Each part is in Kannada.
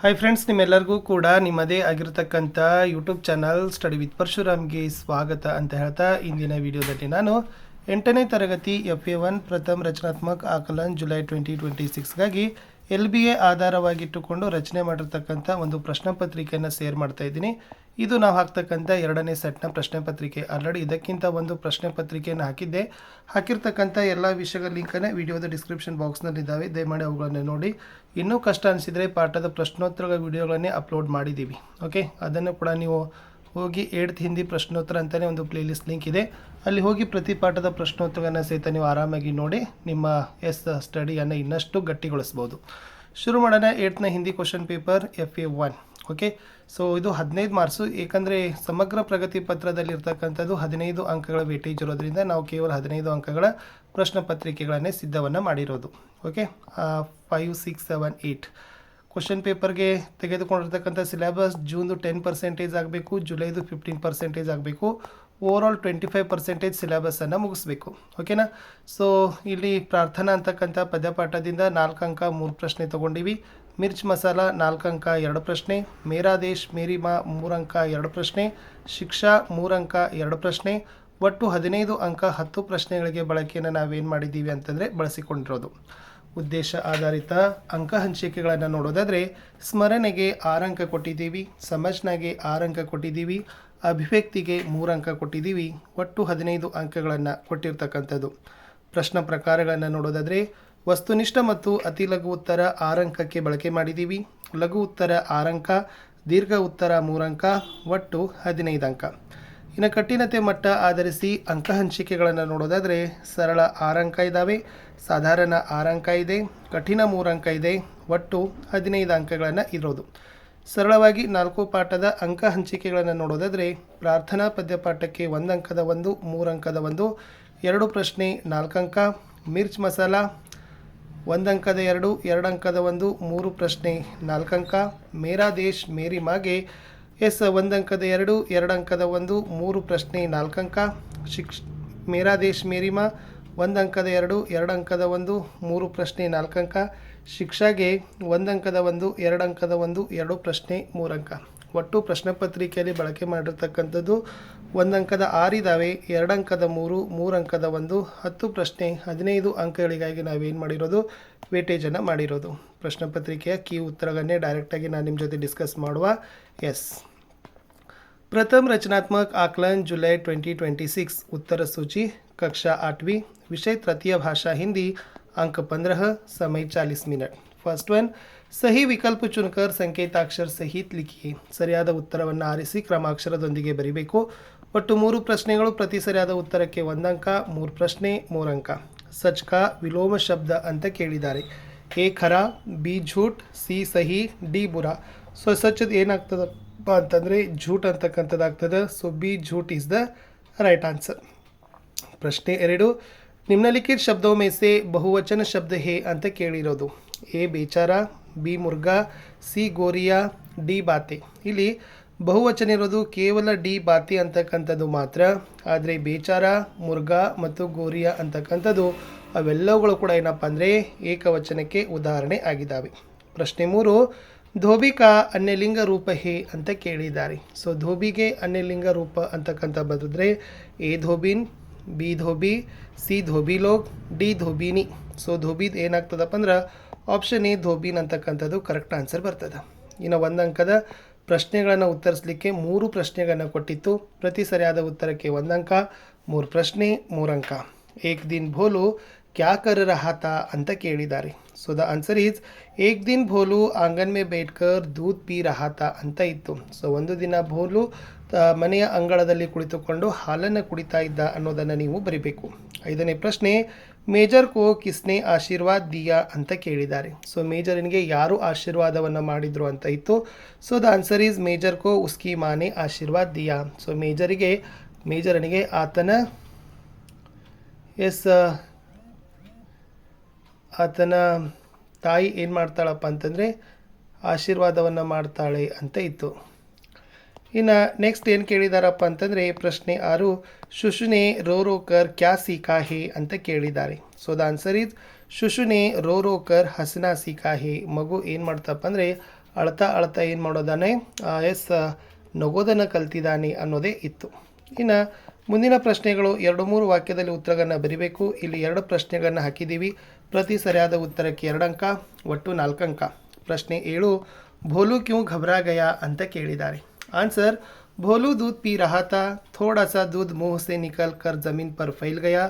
ಹಾಯ್ ಫ್ರೆಂಡ್ಸ್, ನಿಮ್ಮೆಲ್ಲರಿಗೂ ಕೂಡ ನಿಮ್ಮದೇ ಆಗಿರತಕ್ಕಂಥ ಯೂಟ್ಯೂಬ್ ಚಾನಲ್ ಸ್ಟಡಿ ವಿತ್ ಪರಶುರಾಮ್ಗೆ ಸ್ವಾಗತ ಅಂತ ಹೇಳ್ತಾ ಇಂದಿನ ವಿಡಿಯೋದಲ್ಲಿ ನಾನು 8ನೇ ತರಗತಿ FA1 ಪ್ರಥಮ ರಚನಾತ್ಮಕ ಆಕಲನ್ ಜುಲೈ 2026ಗಾಗಿ LBA ಆಧಾರವಾಗಿಟ್ಟುಕೊಂಡು ರಚನೆ ಮಾಡಿರ್ತಕ್ಕಂಥ ಒಂದು ಪ್ರಶ್ನೆ ಪತ್ರಿಕೆಯನ್ನು ಶೇರ್ ಮಾಡ್ತಾ ಇದ್ದೀನಿ. ಇದು ನಾವು ಹಾಕ್ತಕ್ಕಂಥ 2ನೇ ಸೆಟ್ನ ಪ್ರಶ್ನೆ ಪತ್ರಿಕೆ. ಆಲ್ರೆಡಿ ಇದಕ್ಕಿಂತ ಒಂದು ಪ್ರಶ್ನೆ ಪತ್ರಿಕೆಯನ್ನು ಹಾಕಿದ್ದೆ. ಹಾಕಿರ್ತಕ್ಕಂಥ ಎಲ್ಲ ವಿಷಯಗಳ ಲಿಂಕನ್ನು ವಿಡಿಯೋದ ಡಿಸ್ಕ್ರಿಪ್ಷನ್ ಬಾಕ್ಸ್ನಲ್ಲಿದ್ದಾವೆ, ದಯಮಾಡಿ ಅವುಗಳನ್ನು ನೋಡಿ. ಇನ್ನೂ ಕಷ್ಟ ಅನಿಸಿದರೆ ಪಾಠದ ಪ್ರಶ್ನೋತ್ತರಗಳ ವಿಡಿಯೋಗಳನ್ನೇ ಅಪ್ಲೋಡ್ ಮಾಡಿದ್ದೀವಿ. ಓಕೆ, ಅದನ್ನು ಕೂಡ ನೀವು ಹೋಗಿ 8th ಹಿಂದಿ ಪ್ರಶ್ನೋತ್ತರ ಅಂತಲೇ ಒಂದು ಪ್ಲೇಲಿಸ್ಟ್ ಲಿಂಕ್ ಇದೆ, ಅಲ್ಲಿ ಹೋಗಿ ಪ್ರತಿ ಪಾಠದ ಪ್ರಶ್ನೋತ್ತರಗಳನ್ನು ಸಹಿತ ನೀವು ಆರಾಮಾಗಿ ನೋಡಿ ನಿಮ್ಮ ಸ್ಟಡಿಯನ್ನು ಇನ್ನಷ್ಟು ಗಟ್ಟಿಗೊಳಿಸ್ಬೋದು. ಶುರು ಮಾಡೋಣ. 8ನೇ Hindi question paper FA1. Okay, so ಇದು 15 ಮಾರ್ಕ್ಸು. ಏಕೆಂದರೆ ಸಮಗ್ರ ಪ್ರಗತಿ ಪತ್ರದಲ್ಲಿರ್ತಕ್ಕಂಥದ್ದು 15 ಅಂಕಗಳ ವೇಟೇಜ್ ಇರೋದ್ರಿಂದ ನಾವು ಕೇವಲ 15 ಅಂಕಗಳ ಪ್ರಶ್ನೆ ಪತ್ರಿಕೆಗಳನ್ನೇ ಸಿದ್ಧವನ್ನು ಮಾಡಿರೋದು. ಓಕೆ, 5, 6, 7, 8 ಕ್ವಶನ್ ಪೇಪರ್ಗೆ ತೆಗೆದುಕೊಂಡಿರ್ತಕ್ಕಂಥ ಸಿಲೆಬಸ್ ಜೂನ್ದು 10% ಆಗಬೇಕು, ಜುಲೈದು 15% ಆಗಬೇಕು, ಓವರಾಲ್ 25% ಸಿಲೆಬಸನ್ನು ಮುಗಿಸ್ಬೇಕು. ಓಕೆನಾ. ಸೊ ಇಲ್ಲಿ ಪ್ರಾರ್ಥನಾ ಅಂತಕ್ಕಂಥ ಪದ್ಯಪಾಠದಿಂದ 4 ಅಂಕ 3 ಪ್ರಶ್ನೆ ತೊಗೊಂಡಿವಿ. ಮಿರ್ಚ್ ಮಸಾಲ 4 ಅಂಕ 2 ಪ್ರಶ್ನೆ, ಮೇರಾ ದೇಶ್ ಮೇರಿ ಮಾ 3 ಅಂಕ 2 ಪ್ರಶ್ನೆ, ಶಿಕ್ಷಾ 3 ಅಂಕ 2 ಪ್ರಶ್ನೆ, ಒಟ್ಟು 15 ಅಂಕ 10 ಪ್ರಶ್ನೆಗಳಿಗೆ ಬಳಕೆಯನ್ನು ನಾವೇನು ಮಾಡಿದ್ದೀವಿ ಅಂತಂದರೆ ಬಳಸಿಕೊಂಡಿರೋದು. ಉದ್ದೇಶ ಆಧಾರಿತ ಅಂಕ ಹಂಚಿಕೆಗಳನ್ನು ನೋಡೋದಾದರೆ ಸ್ಮರಣೆಗೆ 6 ಅಂಕ ಕೊಟ್ಟಿದ್ದೀವಿ, ಸಮಜ್ನಾಗೆ 6 ಅಂಕ ಕೊಟ್ಟಿದ್ದೀವಿ, ಅಭಿವ್ಯಕ್ತಿಗೆ 3 ಅಂಕ ಕೊಟ್ಟಿದ್ದೀವಿ, ಒಟ್ಟು 15 ಅಂಕಗಳನ್ನು ಕೊಟ್ಟಿರ್ತಕ್ಕಂಥದ್ದು. ಪ್ರಶ್ನೆ ಪ್ರಕಾರಗಳನ್ನು ನೋಡೋದಾದರೆ ವಸ್ತುನಿಷ್ಠ ಮತ್ತು ಅತಿ ಲಘು ಉತ್ತರ 6 ಅಂಕಕ್ಕೆ ಬಳಕೆ ಮಾಡಿದ್ದೀವಿ, ಲಘು ಉತ್ತರ 6 ಅಂಕ, ದೀರ್ಘ ಉತ್ತರ 3 ಅಂಕ, ಒಟ್ಟು 15 ಅಂಕ. ಇನ್ನು ಕಠಿಣತೆ ಮಟ್ಟ ಆಧರಿಸಿ ಅಂಕ ಹಂಚಿಕೆಗಳನ್ನು ನೋಡೋದಾದರೆ ಸರಳ 6 ಅಂಕ ಇದ್ದಾವೆ, ಸಾಧಾರಣ 6 ಅಂಕ ಇದೆ, ಕಠಿಣ 3 ಅಂಕ ಇದೆ, ಒಟ್ಟು 15 ಅಂಕಗಳನ್ನು ಇರೋದು. ಸರಳವಾಗಿ 4 ಪಾಠದ ಅಂಕ ಹಂಚಿಕೆಗಳನ್ನು ನೋಡೋದಾದರೆ ಪ್ರಾರ್ಥನಾ ಪದ್ಯಪಾಠಕ್ಕೆ 1 ಅಂಕದ 1, 3 ಅಂಕದ 1, 2 ಪ್ರಶ್ನೆ 4 ಅಂಕ, ಮಿರ್ಚ್ ಮಸಾಲ 1 ಅಂಕದ 2, 2 ಅಂಕದ 1, 3 ಪ್ರಶ್ನೆ 4 ಅಂಕ, ಮೇರಾ ದೇಶ್ ಮೇರಿ ಮಾಗೆ 1 ಅಂಕದ 2, 2 ಅಂಕದ 1, 3 ಪ್ರಶ್ನೆ 4 ಅಂಕ, ಮೇರಾ ದೇಶ್ ಮೇರಿ ಮಾ 1 ಅಂಕದ 2, 2 ಅಂಕದ 1, 3 ಪ್ರಶ್ನೆ 4 ಅಂಕ, ಶಿಕ್ಷಾಗೆ 1 ಅಂಕದ 1, 2 ಅಂಕದ 1, 2 ಪ್ರಶ್ನೆ 3 ಅಂಕ. ಒಟ್ಟು ಪ್ರಶ್ನೆ ಪತ್ರಿಕೆಯಲ್ಲಿ ಬಳಕೆ ಮಾಡಿರ್ತಕ್ಕಂಥದ್ದು 1 ಅಂಕದ 6 ಇದ್ದಾವೆ, 2 ಅಂಕದ 3, 3 ಅಂಕದ 1, 10 ಪ್ರಶ್ನೆ 15 ಅಂಕಗಳಿಗಾಗಿ ನಾವೇನು ಮಾಡಿರೋದು ವೇಟೇಜನ್ನು ಮಾಡಿರೋದು. ಪ್ರಶ್ನೆ ಪತ್ರಿಕೆಯ ಕೀ ಉತ್ತರಗಳನ್ನೇ ಡೈರೆಕ್ಟಾಗಿ ನಾನು ನಿಮ್ಮ ಜೊತೆ ಡಿಸ್ಕಸ್ ಮಾಡುವ. ಎಸ್, प्रथम रचनात्मक आकलन जुलाई 2026 उत्तर सूची कक्षा 8वीं, विषय तृतीय भाषा हिंदी, अंक 15, समय 40 मिनट. फर्स्ट वन, सही विकल्प चुनकर संकेताक्षर सहित लिखिए. ಸರಿಯಾದ ಉತ್ತರವನ್ನು ಆರಿಸಿ ಕ್ರಮಾಕ್ಷರದೊಂದಿಗೆ ಬರೀಬೇಕು. ಒಟ್ಟು 3 ಪ್ರಶ್ನೆಗಳು, ಪ್ರತಿ ಸರಿಯಾದ ಉತ್ತರಕ್ಕೆ 1 ಅಂಕ, 3 ಪ್ರಶ್ನೆ 3 ಅಂಕ. ಸಚ್ ಕಾ ವಿಲೋಮ ಶಬ್ದ ಅಂತ ಕೇಳಿದ್ದಾರೆ. ಎ ಖರ, ಬಿ ಝೂಟ್, ಸಿ ಸಹಿ, ಡಿ ಬುರಾ. ಸೊ ಸಚ್ ಏನಾಗ್ತದಪ್ಪ ಅಂತಂದರೆ ಝೂಟ್ ಅಂತಕ್ಕಂಥದ್ದಾಗ್ತದೆ. ಸೊ ಬಿ ಝೂಟ್ ಈಸ್ ದ ರೈಟ್ ಆನ್ಸರ್. ಪ್ರಶ್ನೆ 2, ನಿಮ್ನಲಿಖಿತ ಶಬ್ದೋ ಮೇ ಸೆ ಬಹುವಚನ ಶಬ್ದ ಹೇ ಅಂತ ಕೇಳಿರೋದು. ಎ ಬೇಚಾರ, ಬಿ ಮುರ್ಗಾ, ಸಿ ಗೋರಿಯಾ, ಡಿ ಬಾತೆ. ಇಲ್ಲಿ ಬಹುವಚನ ಇರೋದು ಕೇವಲ ಡಿ ಬಾತಿ ಅಂತಕ್ಕಂಥದ್ದು ಮಾತ್ರ. ಆದರೆ ಬೇಚಾರ, ಮುರ್ಗಾ ಮತ್ತು ಗೋರಿಯಾ ಅಂತಕ್ಕಂಥದ್ದು ಅವೆಲ್ಲವುಗಳು ಕೂಡ ಏನಪ್ಪ ಅಂದರೆ ಏಕವಚನಕ್ಕೆ ಉದಾಹರಣೆ ಆಗಿದ್ದಾವೆ. ಪ್ರಶ್ನೆ 3, ಧೋಬಿ ಕಾ ಅನ್ಯಲಿಂಗ ರೂಪ ಹೇ ಅಂತ ಕೇಳಿದ್ದಾರೆ. ಸೊ ಧೋಬಿಗೆ ಅನ್ಯಲಿಂಗ ರೂಪ ಅಂತಕ್ಕಂಥ ಬರೆದ್ರೆ ಎ ಧೋಬಿನ್, ಬಿ ಧೋಬಿ, ಸಿ ಧೋಬಿ ಲೋಗ್, ಡಿ ಧೋಬಿನಿ. ಸೊ ಧೋಬಿದ್ ಏನಾಗ್ತದಪ್ಪ ಅಂದ್ರೆ ಆಪ್ಷನ್ ಎ ಧೋಬಿನ್ ಅಂತಕ್ಕಂಥದ್ದು ಕರೆಕ್ಟ್ ಆನ್ಸರ್ ಬರ್ತದೆ. ಇನ್ನು 1 ಅಂಕದ ಪ್ರಶ್ನೆಗಳನ್ನು ಉತ್ತರಿಸಲಿಕ್ಕೆ 3 ಪ್ರಶ್ನೆಗಳನ್ನು ಕೊಟ್ಟಿತ್ತು. ಪ್ರತಿ ಸರಿಯಾದ ಉತ್ತರಕ್ಕೆ 1 ಅಂಕ, 3 ಪ್ರಶ್ನೆ 3 ಅಂಕ. ಏಕ್ ದಿನ್ ಭೋಲು ಕ್ಯಾ ಕರ್ ರಹಾ ತಾ ಅಂತ ಕೇಳಿದ್ದಾರೆ. ಸೊ ದ ಆನ್ಸರ್ ಈಸ್ ಏಕ್ ದಿನ್ ಭೋಲು ಆಂಗನ್ ಮೇ ಬೇಟ್ಕರ್ ದೂದ್ ಪಿ ರಹಾ ತಾ ಅಂತ ಇತ್ತು. ಸೊ ಒಂದು ದಿನ ಭೋಲು ಮನೆಯ ಅಂಗಳದಲ್ಲಿ ಕುಳಿತುಕೊಂಡು ಹಾಲನ್ನು ಕುಡಿತಾ ಇದ್ದ ಅನ್ನೋದನ್ನು ನೀವು ಬರಿಬೇಕು. 5ನೇ ಪ್ರಶ್ನೆ, ಮೇಜರ್ ಕೋ ಕಿಸ್ನೆ ಆಶೀರ್ವಾದ್ ದಿಯಾ ಅಂತ ಕೇಳಿದ್ದಾರೆ. ಸೊ ಮೇಜರನಿಗೆ ಯಾರು ಆಶೀರ್ವಾದವನ್ನು ಮಾಡಿದ್ರು ಅಂತ ಇತ್ತು. So the answer is major ಕೋ ಉಸ್ಕಿ ಮಾನೆ ಆಶೀರ್ವಾದ್ ದಿಯಾ. ಸೊ ಮೇಜರನಿಗೆ ಆತನ ತಾಯಿ ಏನು ಮಾಡ್ತಾಳಪ್ಪ ಅಂತಂದರೆ ಆಶೀರ್ವಾದವನ್ನು ಮಾಡ್ತಾಳೆ ಅಂತ ಇತ್ತು. ಇನ್ನು ನೆಕ್ಸ್ಟ್ ಏನು ಕೇಳಿದಾರಪ್ಪ ಅಂತಂದರೆ ಪ್ರಶ್ನೆ 6, ಶುಶುನೆ ರೋ ರೋಕರ್ ಕ್ಯಾ ಸೀಖಾ ಹೇ ಅಂತ ಕೇಳಿದ್ದಾರೆ. ಸೊ ದ ಆನ್ಸರ್ ಈಸ್ ಶುಶುನೆ ರೋ ರೋಕರ್ ಹಸನಾ ಸೀಖಾ ಹೇ. ಮಗು ಏನು ಮಾಡ್ತಪ್ಪ ಅಂದರೆ ಅಳ್ತಾ ಏನು ಮಾಡೋದಾನೆ ನಗೋದನ್ನು ಕಲ್ತಿದ್ದಾನೆ ಅನ್ನೋದೇ ಇತ್ತು. ಇನ್ನು ಮುಂದಿನ ಪ್ರಶ್ನೆಗಳು 2-3 ವಾಕ್ಯದಲ್ಲಿ ಉತ್ತರಗಳನ್ನು ಬರಿಬೇಕು. ಇಲ್ಲಿ 2 ಪ್ರಶ್ನೆಗಳನ್ನು ಹಾಕಿದ್ದೀವಿ. ಪ್ರತಿ ಸರಿಯಾದ ಉತ್ತರಕ್ಕೆ 2 ಅಂಕ, ಒಟ್ಟು 4 ಅಂಕ. ಪ್ರಶ್ನೆ 7, ಭೋಲು ಕ್ಯೂ ಘಬರಾ ಗಯಾ ಅಂತ ಕೇಳಿದ್ದಾರೆ. ಆನ್ಸರ್, भोलू दूध पी रहा था, थोड़ा सा दूध मुंह से निकल कर ज़मीन पर फैल गया,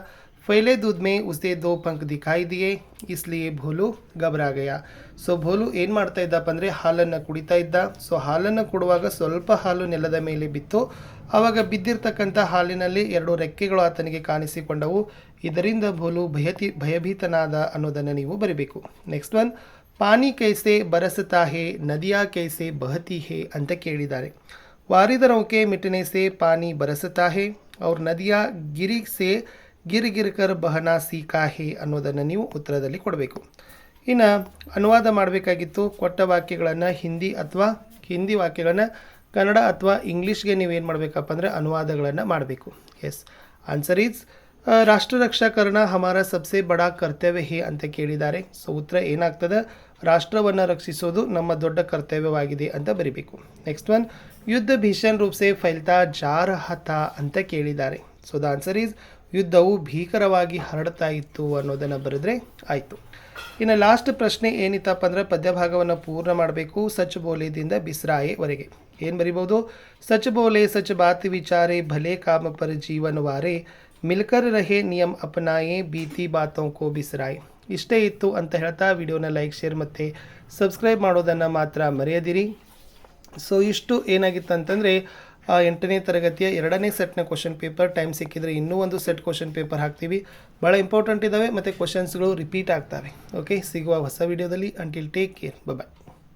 फैले दूध में उसे 2 पंख दिखाई दिए, इसलिए भोलू घबरा गया. ಸೊ ಭೋಲು ಏನು ಮಾಡ್ತಾ ಇದ್ದಪ್ಪ ಅಂದರೆ ಹಾಲನ್ನು ಕುಡಿತಾ ಇದ್ದ. ಸೊ ಹಾಲನ್ನು ಕೊಡುವಾಗ ಸ್ವಲ್ಪ ಹಾಲು ನೆಲದ ಮೇಲೆ ಬಿತ್ತು. ಆವಾಗ ಬಿದ್ದಿರ್ತಕ್ಕಂಥ ಹಾಲಿನಲ್ಲಿ 2 ರೆಕ್ಕೆಗಳು ಆತನಿಗೆ ಕಾಣಿಸಿಕೊಂಡವು. ಇದರಿಂದ ಭೋಲು ಭಯಭೀತನಾದ ಅನ್ನೋದನ್ನು ನೀವು ಬರೀಬೇಕು. ನೆಕ್ಸ್ಟ್ ಒನ್, ಪಾನಿ ಕೈಸೆ ಬರಸತಾ ಹೇ ನದಿಯಾ ಕೈಸೆ ಬಹತಿ ಹೇ ಅಂತ ಕೇಳಿದ್ದಾರೆ. वारिदरों के मिटने से पानी बरसता है और नदियाँ गिरी से ಗಿರ್ ಕರ್ ಬಹನಾ ಸೀಕಾ ಹೇ ಅನ್ನೋದನ್ನು ನೀವು ಉತ್ತರದಲ್ಲಿ ಕೊಡಬೇಕು. ಇನ್ನು ಅನುವಾದ ಮಾಡಬೇಕಾಗಿತ್ತು. ಕೊಟ್ಟ ವಾಕ್ಯಗಳನ್ನು ಹಿಂದಿ ವಾಕ್ಯಗಳನ್ನು ಕನ್ನಡ ಅಥವಾ ಇಂಗ್ಲೀಷ್ಗೆ ನೀವೇನು ಮಾಡಬೇಕಪ್ಪ ಅಂದರೆ ಅನುವಾದಗಳನ್ನು ಮಾಡಬೇಕು. ಎಸ್, ಆನ್ಸರ್ ಈಸ್ ರಾಷ್ಟ್ರ ರಕ್ಷಾ ಕರ್ನ ಹಮಾರ ಸಬ್ಸೆ ಬಡಾ ಕರ್ತವ್ಯ ಹೇ ಅಂತ ಕೇಳಿದ್ದಾರೆ. ಸೊ ಉತ್ತರ ಏನಾಗ್ತದೆ, ರಾಷ್ಟ್ರವನ್ನು ರಕ್ಷಿಸೋದು ನಮ್ಮ ದೊಡ್ಡ ಕರ್ತವ್ಯವಾಗಿದೆ ಅಂತ ಬರಿಬೇಕು. ನೆಕ್ಸ್ಟ್ ಒನ್, ಯುದ್ಧ ಭೀಷಣ ರೂಪಸೆ ಫೈಲ್ತಾ ಜಾ ರಹಾ ಥಾ ಅಂತ ಕೇಳಿದ್ದಾರೆ. ಸೊ ದ ಆನ್ಸರ್ ಈಸ್ ಯುದ್ಧವು ಭೀಕರವಾಗಿ ಹರಡ್ತಾ ಇತ್ತು ಅನ್ನೋದನ್ನು ಬರೆದ್ರೆ ಆಯಿತು. ಇನ್ನು ಲಾಸ್ಟ್ ಪ್ರಶ್ನೆ ಏನಿತ್ತಪ್ಪ ಅಂದರೆ ಪದ್ಯಭಾಗವನ್ನು ಪೂರ್ಣ ಮಾಡಬೇಕು. ಸಚ್ ಬೋಲೆದಿಂದ ಬಿಸ್ರಾಯೆವರೆಗೆ ಏನು ಬರಿಬೋದು, ಸಚ್ ಬೋಲೆ ಸಚ್ ಬಾತ್ ವಿಚಾರೆ ಭಲೆ ಕಾಮ ಪರ ಜೀವನ ವಾರೆ ಮಿಲ್ಕರ್ ರಹೆ ನಿಯಮ್ ಅಪನಾಯೆ ಬೀತಿ ಬಾತೋಂ ಕೋ ಬಿಸ್ರಾಯ್. ಇಷ್ಟೇ ಇತ್ತು ಅಂತ ಹೇಳ್ತಾ ವಿಡಿಯೋನ ಲೈಕ್, ಶೇರ್ ಮತ್ತು ಸಬ್ಸ್ಕ್ರೈಬ್ ಮಾಡೋದನ್ನು ಮಾತ್ರ ಮರೆಯದಿರಿ. ಸೊ ಇಷ್ಟು ಏನಾಗಿತ್ತು ಅಂತಂದರೆ 8ನೇ ತರಗತಿಯ 2ನೇ ಸೆಟ್ನ ಕ್ವಶನ್ ಪೇಪರ್. ಟೈಮ್ ಸಿಕ್ಕಿದರೆ ಇನ್ನೂ ಒಂದು ಸೆಟ್ ಕ್ವಶನ್ ಪೇಪರ್ ಹಾಕ್ತೀವಿ. ಭಾಳ ಇಂಪಾರ್ಟೆಂಟ್ ಇದ್ದಾವೆ ಮತ್ತು ಕ್ವಶನ್ಸ್ಗಳು ರಿಪೀಟ್ ಆಗ್ತವೆ. ಓಕೆ, ಸಿಗುವ ಹೊಸ ವಿಡಿಯೋದಲ್ಲಿ. ಅಂಟಿಲ್ ಟೇಕ್ ಕೇರ್, ಬಾಯ್.